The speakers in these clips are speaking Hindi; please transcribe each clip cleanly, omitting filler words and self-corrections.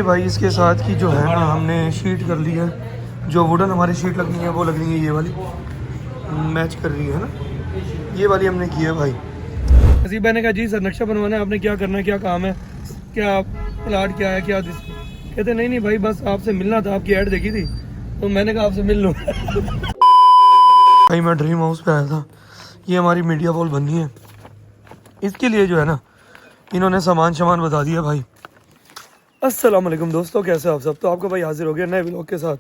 ये भाई इसके साथ की जो है ना हमने शीट कर ली है, जो वुडन हमारी शीट लगनी है वो लगनी है, ये वाली मैच कर रही है ना, ये वाली हमने की है भाई। हसीब भाई ने कहा जी सर नक्शा बनवाना है, आपने क्या करना है, क्या काम है, क्या प्लाट क्या है, क्या कहते नहीं भाई बस आपसे मिलना था, आपकी ऐड देखी थी तो मैंने कहा आपसे मिल लूँ। भाई मैं ड्रीम हाउस पे आया था, ये हमारी मीडिया वॉल बननी है, इसके लिए जो है ना इन्होंने सामान बता दिया भाई। अस्सलाम वालेकुम दोस्तों, कैसे आप सब। तो आपका भाई हाजिर हो गया नए व्लॉग के साथ।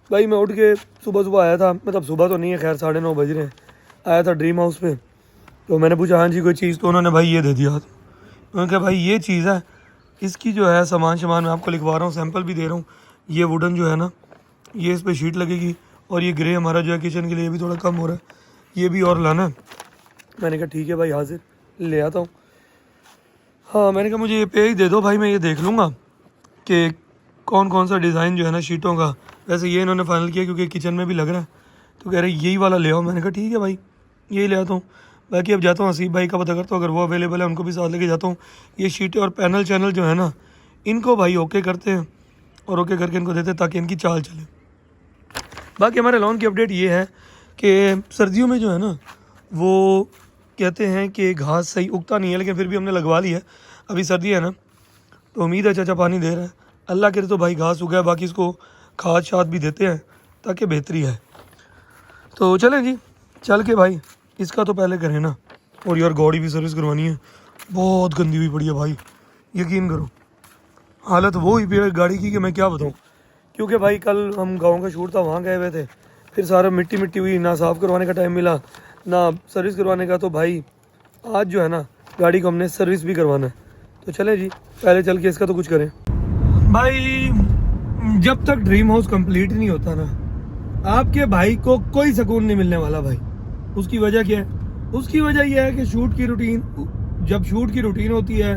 भाई मैं उठ के सुबह आया था, मतलब सुबह तो नहीं है खैर, 9:30 बज रहे हैं, आया था ड्रीम हाउस पे। तो मैंने पूछा हाँ जी कोई चीज़, तो उन्होंने भाई ये दे दिया। उन्होंने कहा भाई ये चीज़ है, इसकी जो है सामान मैं आपको लिखवा रहा हूँ, सैंपल भी दे रहा हूँ। ये वुडन जो है ना, ये इस पर शीट लगेगी, और ये ग्रे हमारा जो है किचन के लिए भी थोड़ा कम हो रहा है, ये भी और लाना है। मैंने कहा ठीक है भाई हाजिर, ले आता हूँ। हाँ मैंने कहा मुझे ये पे ही दे दो भाई, मैं ये देख लूँगा कि कौन कौन सा डिज़ाइन जो है ना शीटों का। वैसे ये इन्होंने फाइनल किया क्योंकि किचन में भी लग रहा है, तो कह रहे यही वाला ले आओ। मैंने कहा ठीक है भाई यही ले आता हूँ। बाकी अब जाता हूँ हसीब भाई का पता करता हूँ, अगर वो अवेलेबल है उनको भी साथ लेके जाता हूँ। ये शीटें और पैनल चैनल जो है ना, इनको भाई ओके करते हैं और ओके करके इनको देते हैं ताकि इनकी चाल चले। बाकी हमारे लॉन की अपडेट ये है कि सर्दियों में जो है ना वो कहते हैं कि घास सही उगता नहीं है, लेकिन फिर भी हमने लगवा ली है। अभी सर्दी है ना तो उम्मीद है चाचा पानी दे रहा है, अल्लाह करे तो भाई घास उगा है। बाकी इसको खाद शाद भी देते हैं ताकि बेहतरी है। तो चलें जी, चल के भाई इसका तो पहले करें ना। और यार गाड़ी भी सर्विस करवानी है, बहुत गंदी हुई पड़ी है भाई, यकीन करो हालत वो हुई पड़ी गाड़ी की कि मैं क्या बताऊँ। क्योंकि भाई कल हम गाँव का शूट था, वहाँ गए हुए थे, फिर सारा मिट्टी हुई, ना साफ़ करवाने का टाइम मिला ना सर्विस करवाने का। तो भाई आज जो है ना गाड़ी को हमने सर्विस भी करवाना है। तो चले जी पहले चल के इसका तो कुछ करें। भाई जब तक ड्रीम हाउस कंप्लीट नहीं होता ना, आपके भाई को कोई सुकून नहीं मिलने वाला भाई। उसकी वजह क्या है? उसकी वजह यह है कि शूट की रूटीन, जब शूट की रूटीन होती है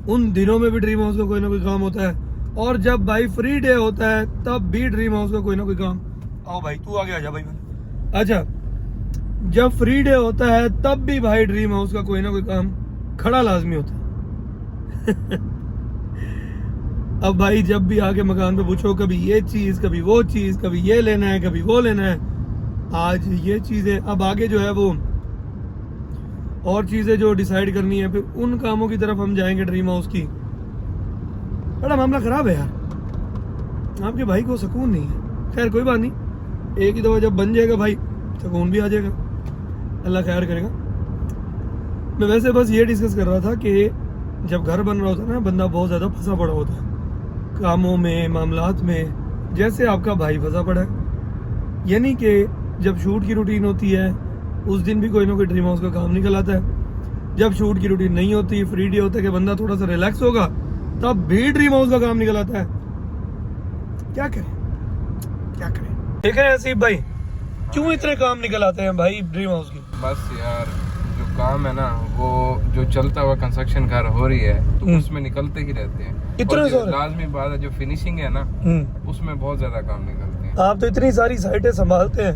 उन दिनों में भी ड्रीम हाउस का कोई ना कोई काम होता है, और जब भाई फ्री डे होता है तब भी ड्रीम हाउस का कोई ना कोई काम। आओ भाई तू आगे आ जा भाई। अच्छा, जब फ्री डे होता है तब भी भाई ड्रीम हाउस का कोई ना कोई काम खड़ा लाजमी होता है। अब भाई जब भी आके मकान पे पूछो, कभी ये चीज़, कभी वो चीज़, कभी ये लेना है, कभी वो लेना है। आज ये चीज़ें, अब आगे जो है वो और चीज़ें जो डिसाइड करनी है, फिर उन कामों की तरफ हम जाएंगे ड्रीम हाउस की। बड़ा मामला ख़राब है यार, आपके भाई को सुकून नहीं है। खैर कोई बात नहीं, एक ही दफ़ा जब बन जाएगा भाई सुकून भी आ जाएगा, अल्लाह खैर करेगा। मैं वैसे बस ये डिस्कस कर रहा था कि जब घर बन रहा होता है ना, बंदा बहुत ज़्यादा फंसा पड़ा होता है कामों में, मामलात में, जैसे आपका भाई फंसा पड़ा है। यानी कि जब शूट की रूटीन होती है उस दिन भी कोई ना कोई ड्रीम हाउस का काम निकल आता है। जब शूट की रूटीन नहीं होती, फ्री डे होता है कि बंदा थोड़ा सा रिलैक्स होगा, तब भी ड्रीम हाउस का काम निकल आता है। क्या करें देख रहे हैं हसीब भाई, क्यों इतने काम निकल आते हैं भाई ड्रीम हाउस की। बस यार जो काम है ना, वो जो चलता हुआ कंस्ट्रक्शन घर हो रही है तो उसमें निकलते ही रहते हैं। इतने सारे लाजमी बात है, जो फिनिशिंग है ना उसमें बहुत ज्यादा काम निकलते हैं। आप तो इतनी सारी साइटें संभालते हैं,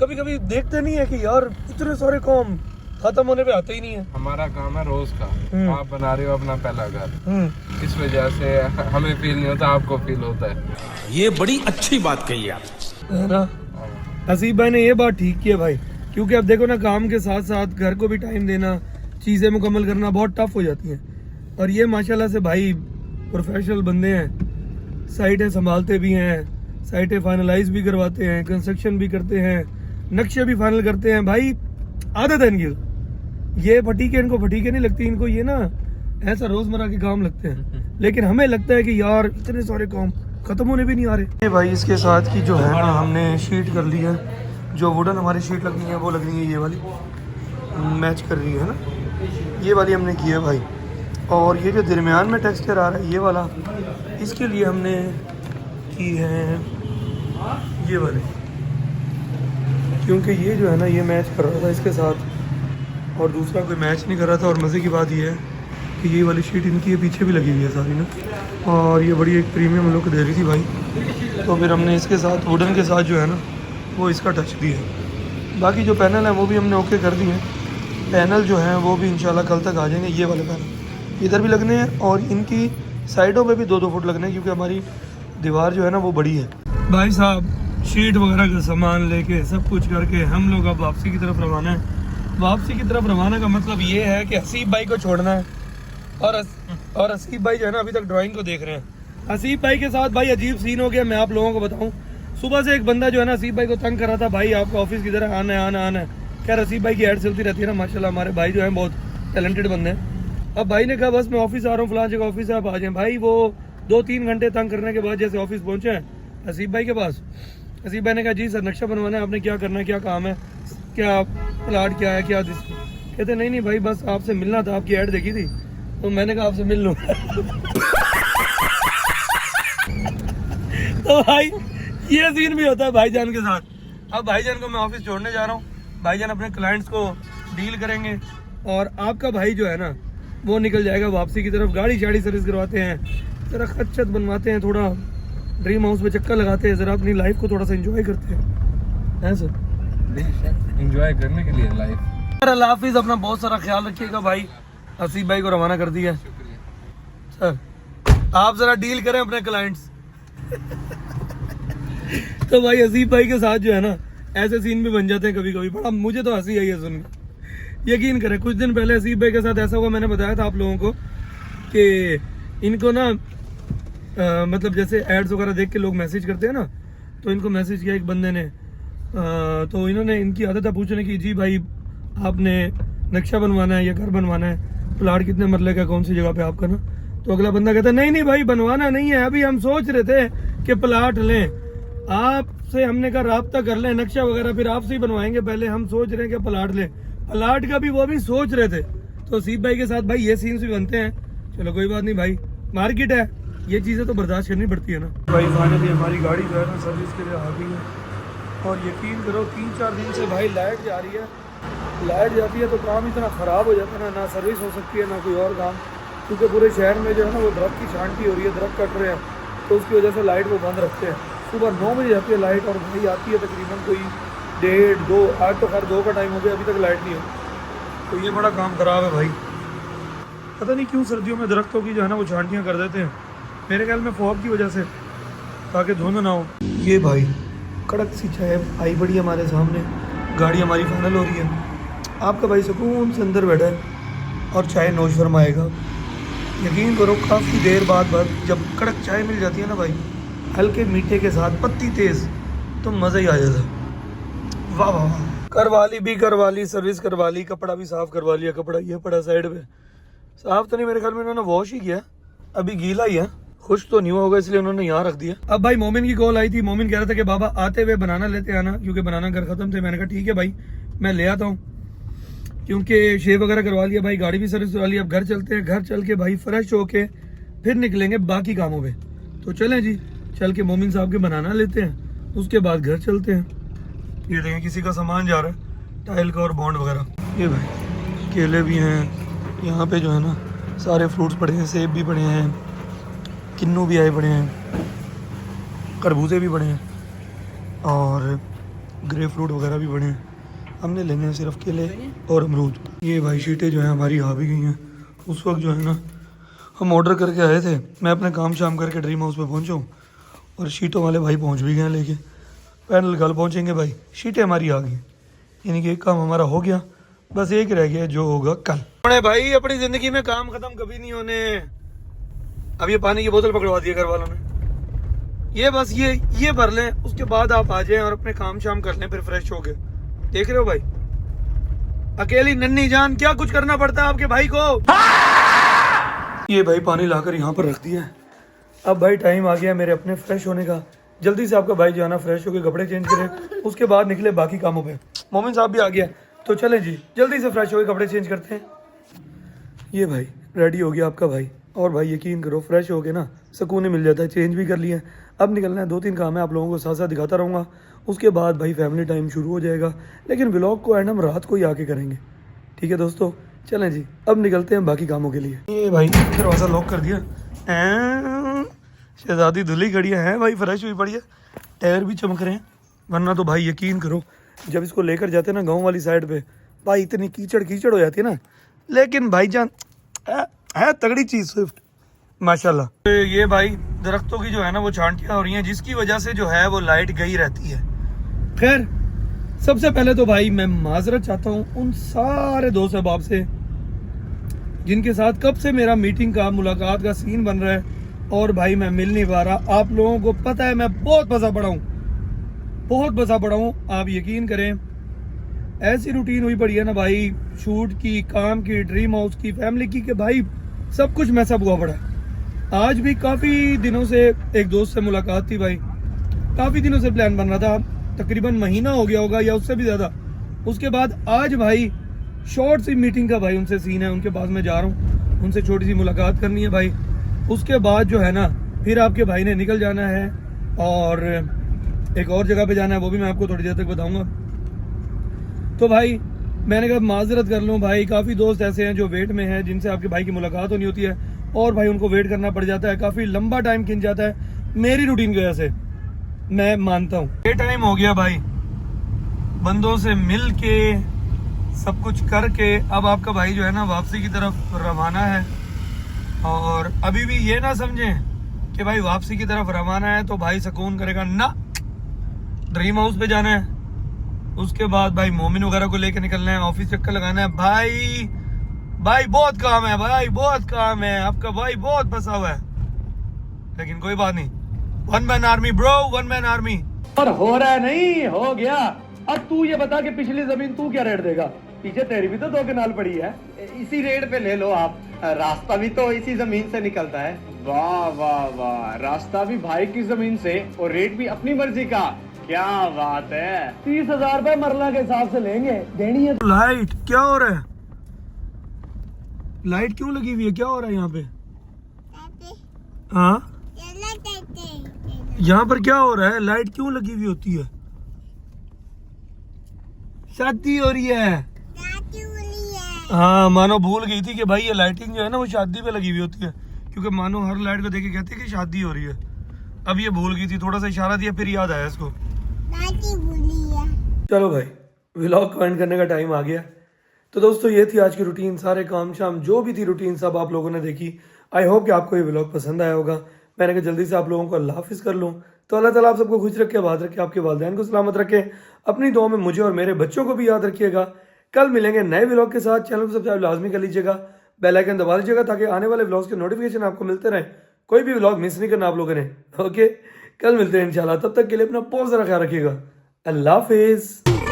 कभी कभी देखते नहीं है कि यार इतने सारे काम खत्म होने पे आते ही नहीं है। हमारा काम है रोज का, आप बना रहे हो अपना पहला घर, इस वजह से हमें फील नहीं होता, आपको फील होता है। ये बड़ी अच्छी बात कही आप, है ना। हसीब भाई ने ये बात ठीक की है भाई, क्योंकि अब देखो ना काम के साथ साथ घर को भी टाइम देना, चीज़ें मुकम्मल करना बहुत टफ हो जाती हैं। और ये माशाल्लाह से भाई प्रोफेशनल बंदे हैं, साइटें संभालते भी हैं, साइटें फाइनलाइज भी करवाते हैं, कंस्ट्रक्शन भी करते हैं, नक्शे भी फाइनल करते हैं। भाई आदत है इनकी, ये फटीके इनको फटीके नहीं लगती, इनको ये ना ऐसा रोज़मर्रा के काम लगते हैं। लेकिन हमें लगता है कि यार इतने सारे काम ख़त्म होने भी नहीं आ रहे। भाई इसके साथ की जो है ना हमने शीट कर ली है, जो वुडन हमारी शीट लगनी है वो लगनी है, ये वाली मैच कर रही है ना, ये वाली हमने की है भाई। और ये जो दरमियान में टेक्सचर आ रहा है ये वाला, इसके लिए हमने की है ये वाली, क्योंकि ये जो है ना ये मैच कर रहा था इसके साथ और दूसरा कोई मैच नहीं कर रहा था। और मज़े की बात ये है कि ये वाली शीट इनकी पीछे भी लगी हुई है सारी ना, और ये बड़ी एक प्रीमियम लुक दे रही थी भाई। तो फिर हमने इसके साथ वुडन के साथ जो है ना वो इसका टच दिया है। बाकी जो पैनल है वो भी हमने ओके कर दिए हैं। पैनल जो है वो भी इंशाल्लाह कल तक आ जाएंगे। ये वाले पैनल इधर भी लगने हैं और इनकी साइडों पे भी 2-2 फुट लगने हैं, क्योंकि हमारी दीवार जो है ना वो बड़ी है। भाई साहब शीट वगैरह का सामान लेके सब कुछ करके हम लोग अब वापसी की तरफ रवाना है। वापसी की तरफ रवाना का मतलब ये है कि हसीब भाई को छोड़ना है, और हसीब भाई जो है ना अभी तक ड्राइंग को देख रहे हैं। हसीब भाई के साथ भाई अजीब सीन हो गया, मैं आप लोगों को बताऊं। सुबह से एक बंदा जो है ना हसीब भाई को तंग कर रहा था, भाई आपको ऑफिस की तरह आना है आना है। क्या हसीब भाई की ऐड चलती रहती है ना, माशाल्लाह हमारे भाई जो है बहुत टैलेंटेड बंदे हैं। अब भाई ने कहा बस मैं ऑफिस आ रहा हूँ, फलां जगह ऑफिस है, आप आ जाएं। भाई वो 2-3 घंटे तंग करने के बाद जैसे ऑफिस पहुंचे हैं हसीब भाई के पास, हसीब भाई ने कहा जी सर नक्शा बनवाना है, आपने क्या करना है, क्या काम है, क्या प्लाट क्या है, क्या कहते नहीं भाई बस आपसे मिलना था, आपकी ऐड देखी थी तो मैंने कहा आपसे मिल लूँ। तो भाई ये सीन भी होता है भाईजान के साथ। अब भाईजान को मैं ऑफिस छोड़ने जा रहा हूँ, भाईजान अपने क्लाइंट्स को डील करेंगे और आपका भाई जो है ना वो निकल जाएगा वापसी की तरफ। गाड़ी शाड़ी सर्विस करवाते हैं, जरा खच्चत बनवाते हैं, थोड़ा ड्रीम हाउस पे चक्कर लगाते हैं, जरा अपनी लाइफ को थोड़ा सा एंजॉय करते हैं सर, एंजॉय करने के लिए लाइफ। अल्लाह हाफिज़, अपना बहुत सारा ख्याल रखिएगा भाई। हसीब भाई को रवाना कर दिया सर, आप जरा डील करें अपने क्लाइंट्स। तो भाई हसीब भाई के साथ जो है ना ऐसे सीन भी बन जाते हैं कभी कभी, बड़ा मुझे तो हंसी आई है सुन के। यकीन करें कुछ दिन पहले हसीब भाई के साथ ऐसा हुआ, मैंने बताया था आप लोगों को कि इनको ना मतलब जैसे एड्स वगैरह देख के लोग मैसेज करते हैं ना, तो इनको मैसेज किया एक बंदे ने, तो इन्होंने इनकी आदत है पूछने की जी भाई आपने नक्शा बनवाना है या घर बनवाना है, प्लाट कितने मरले का, कौन सी जगह पे आपका ना। तो अगला बंदा कहता है नहीं भाई बनवाना नहीं है, अभी हम सोच रहे थे कि प्लाट लें, आपसे हमने कहा राब्ता कर लें, नक्शा वगैरह फिर आपसे ही बनवाएंगे, पहले हम सोच रहे हैं कि प्लाट लें। प्लाट का भी वो भी सोच रहे थे। तो हसीब भाई के साथ भाई ये सीन्स भी बनते हैं। चलो कोई बात नहीं भाई, मार्केट है, ये चीज़ें तो बर्दाश्त करनी पड़ती है ना। भाई फाइनली हमारी गाड़ी जो है ना सर्विस के लिए आ गई है, और यकीन करो 3-4 दिन से भाई लाइट जा रही है, लाइट जाती है तो काम इतना ख़राब हो जाता है ना सर्विस हो सकती है ना कोई और काम, क्योंकि पूरे शहर में जो है ना वो दरख्त की छांटी हो रही है, दरख्त कट रहे हैं, तो उसकी वजह से लाइट वो बंद रखते हैं। सुबह 9 बजे जाती है लाइट और भाई आती है तकरीबन कोई 1:30-2, आज तो खैर 2 का टाइम हो गया, अभी तक लाइट नहीं है, तो ये बड़ा काम ख़राब है भाई। पता नहीं क्यों सर्दियों में दरख्तों की जो है ना वो छांटियाँ कर देते हैं, मेरे ख्याल में फॉग की वजह से, ताकि धुंध ना हो। ये भाई कड़क सी चाय आई बड़ी हमारे सामने, गाड़ी हमारी फाइनल हो रही है, आपका भाई सुकून से अंदर बैठा है और चाय नोश फरमाएगा। यकीन करो काफ़ी देर बाद जब कड़क चाय मिल जाती है ना भाई, हल्के मीठे के साथ पत्ती तेज़, तो मज़ा ही आ जाता। वाह वाह वाह, करवा ली भी करवा ली, सर्विस करवा ली, कपड़ा भी साफ़ करवा लिया, कपड़ा ये पड़ा साइड पे, साफ़ तो नहीं मेरे ख्याल में उन्होंने वॉश ही किया, अभी गीला ही है, खुश तो नहीं हुआ होगा इसलिए उन्होंने यहाँ रख दिया। अब भाई मोमिन की कॉल आई थी, मोमिन कह रहा था कि बाबा आते हुए बनाना लेते आना, क्योंकि बनाना घर ख़त्म थे। मैंने कहा ठीक है भाई मैं ले आता हूँ, क्योंकि शेव वगैरह करवा लिया भाई, गाड़ी भी सर्विस करवा ली। अब घर चलते हैं, घर चल के भाई फ्रेश होके फिर निकलेंगे बाकी कामों पे। तो चलें जी, चल के मोमिन साहब के बनाना लेते हैं, उसके बाद घर चलते हैं। ये देखें किसी का सामान जा रहा है, टाइल का और बॉन्ड वगैरह। ये भाई केले भी हैं यहाँ पे जो है ना, सारे फ्रूट्स पड़े हैं, सेब भी पड़े हैं, किन्नू भी आए पड़े हैं, खरबूजे भी पड़े हैं और ग्रे फ्रूट वगैरह भी पड़े हैं। हमने लेने हैं सिर्फ केले और अमरूद। ये भाई शीटें जो है हमारी आ भी गई हैं। उस वक्त जो है ना हम ऑर्डर करके आए थे, मैं अपने काम शाम करके ड्रीम हाउस पे पहुंचा हूँ और शीटों वाले भाई पहुंच भी गए हैं लेके। पैनल कल पहुंचेंगे भाई, शीटें हमारी आ गई, यानी कि एक काम हमारा हो गया, बस एक रह गया जो होगा कल। भाई अपनी ज़िंदगी में काम ख़त्म कभी नहीं होने। अब ये पानी की बोतल पकड़वा दी घर वालों ने, ये बस ये भर लें, उसके बाद आप आ जाएं और अपने काम शाम कर लें, फिर फ्रेश हो गए। देख रहे हो भाई, अकेली नन्ही जान क्या कुछ करना पड़ता है आपके भाई को। ये भाई पानी लाकर यहाँ पर रख दिया है। अब भाई टाइम आ गया मेरे अपने फ्रेश होने का, जल्दी से आपका भाई जाना फ्रेश होकर कपड़े चेंज करे, उसके बाद निकले बाकी कामों पे। मोमिन साहब भी आ गया, तो चले जी जल्दी से फ्रेश होकर कपड़े चेंज करते हैं। ये भाई रेडी हो गया आपका भाई, और भाई यकीन करो फ्रेश हो के ना सुकून मिल जाता है, चेंज भी कर लिया है। अब निकलना है, 2-3 काम है, आप लोगों को साथ साथ दिखाता रहूँगा। उसके बाद भाई फैमिली टाइम शुरू हो जाएगा, लेकिन व्लॉग को एंड हम रात को ही आके करेंगे। ठीक है दोस्तों, चलें जी अब निकलते हैं बाकी कामों के लिए। ये भाई दरवाज़ा लॉक कर दिया, शहजादी धुली खड़ी है भाई, फ्रेश हुई पड़ी है, टायर भी चमक रहे हैं। वरना तो भाई यकीन करो जब इसको लेकर जाते हैं ना गाँव वाली साइड पे, भाई इतनी कीचड़ हो जाती है ना, लेकिन भाईजान है तगड़ी चीज़ स्विफ्ट, माशाल्लाह। तो ये भाई दरख्तों की जो है ना वो छांटियाँ हो रही हैं, जिसकी वजह से जो है वो लाइट गई रहती है। खैर सबसे पहले तो भाई मैं माजरत चाहता हूँ उन सारे दोस्त अहबाब से जिनके साथ कब से मेरा मीटिंग का मुलाकात का सीन बन रहा है और भाई मैं मिल नहीं पा रहा। आप लोगों को पता है मैं बहुत बसा पड़ा हूँ, बहुत बसा पड़ा हूँ। आप यकीन करें ऐसी रूटीन हुई पड़ी है ना भाई, शूट की, काम की, ड्रीम हाउस की, फैमिली की, कि भाई सब कुछ मैसअप हुआ पड़ा है। आज भी काफ़ी दिनों से एक दोस्त से मुलाकात थी भाई, काफ़ी दिनों से प्लान बन रहा था, तकरीबन महीना हो गया होगा या उससे भी ज़्यादा। उसके बाद आज भाई शॉर्ट सी मीटिंग का भाई उनसे सीन है, उनके पास मैं जा रहा हूँ, उनसे छोटी सी मुलाकात करनी है भाई। उसके बाद जो है ना फिर आपके भाई ने निकल जाना है और एक और जगह पे जाना है, वो भी मैं आपको थोड़ी देर तक बताऊंगा। तो भाई मैंने कहा माजरत कर लूँ भाई, काफ़ी दोस्त ऐसे हैं जो वेट में हैं जिनसे आपके भाई की मुलाकात होनी होती है और भाई उनको वेट करना पड़ जाता है, काफ़ी लंबा टाइम खिंच जाता है मेरी रूटीन की वजह से, मैं मानता हूँ। ये टाइम हो गया भाई बंदों से मिल के सब कुछ करके, अब आपका भाई जो है ना वापसी की तरफ रवाना है। और अभी भी ये ना समझें कि भाई वापसी की तरफ रवाना है तो भाई सुकून करेगा ना, ड्रीम हाउस पे जाना है, उसके बाद भाई मोमिन वगैरह को लेके निकलना है, ऑफिस चक्कर लगाना है। भाई भाई बहुत काम है भाई, बहुत काम है, आपका भाई बहुत फंसा हुआ है, लेकिन कोई बात नहीं, one man army bro, one man army. पर हो रहा है नहीं, हो गया। अब तू ये बता कि पिछली जमीन तू क्या रेट देगा? पीछे तेरी भी तो 2 कनाल पड़ी है, इसी रेट पे ले लो आप। रास्ता भी तो इसी जमीन से निकलता है। वाह वाह वाह, रास्ता भी भाई की जमीन से और रेट भी अपनी मर्जी का। क्या बात है। 30,000 रुपए मरला के हिसाब से लेंगे, देनी है। लाइट क्या हो रहा है? लाइट क्यों लगी हुई है? क्या हो रहा है यहाँ पे? हाँ यहाँ पर क्या हो रहा है? लाइट क्यों लगी हुई होती है? शादी हो रही है। हाँ मानो भूल गई थी कि भाई ये लाइटिंग जो है ना वो शादी पे लगी हुई होती है, क्योंकि मानो हर लाइट को देख के कहती है कि शादी हो रही है। अब ये भूल गई थी, थोड़ा सा इशारा दिया फिर याद आया इसको। चलो भाई व्लॉग को एंड करने का टाइम आ गया। तो दोस्तों ये थी आज की रूटीन, सारे काम शाम जो भी थी रूटीन सब आप लोगों ने देखी। आई होप कि आपको ये व्लॉग पसंद आया होगा। मैंने कहा जल्दी से आप लोगों को अल्लाह हाफिज कर लूँ। तो अल्लाह ताला आप सबको खुश रखे, आबाद रखे, आपके वालिदैन को सलामत रखे, अपनी दुआ में मुझे और मेरे बच्चों को भी याद रखिएगा। कल मिलेंगे नए व्लॉग के साथ। चैनल को सब्सक्राइब लाजमी कर लीजिएगा, बेल आइकन दबा लीजिएगा ताकि आने वाले व्लॉग्स के नोटिफिकेशन आपको मिलते रहें। कोई भी व्लॉग मिस नहीं करना आप लोगों ने। ओके कल मिलते हैं इंशाल्लाह, तब तक के लिए अपना बहुत सारा ख्याल रखिएगा। अल्लाह हाफिज।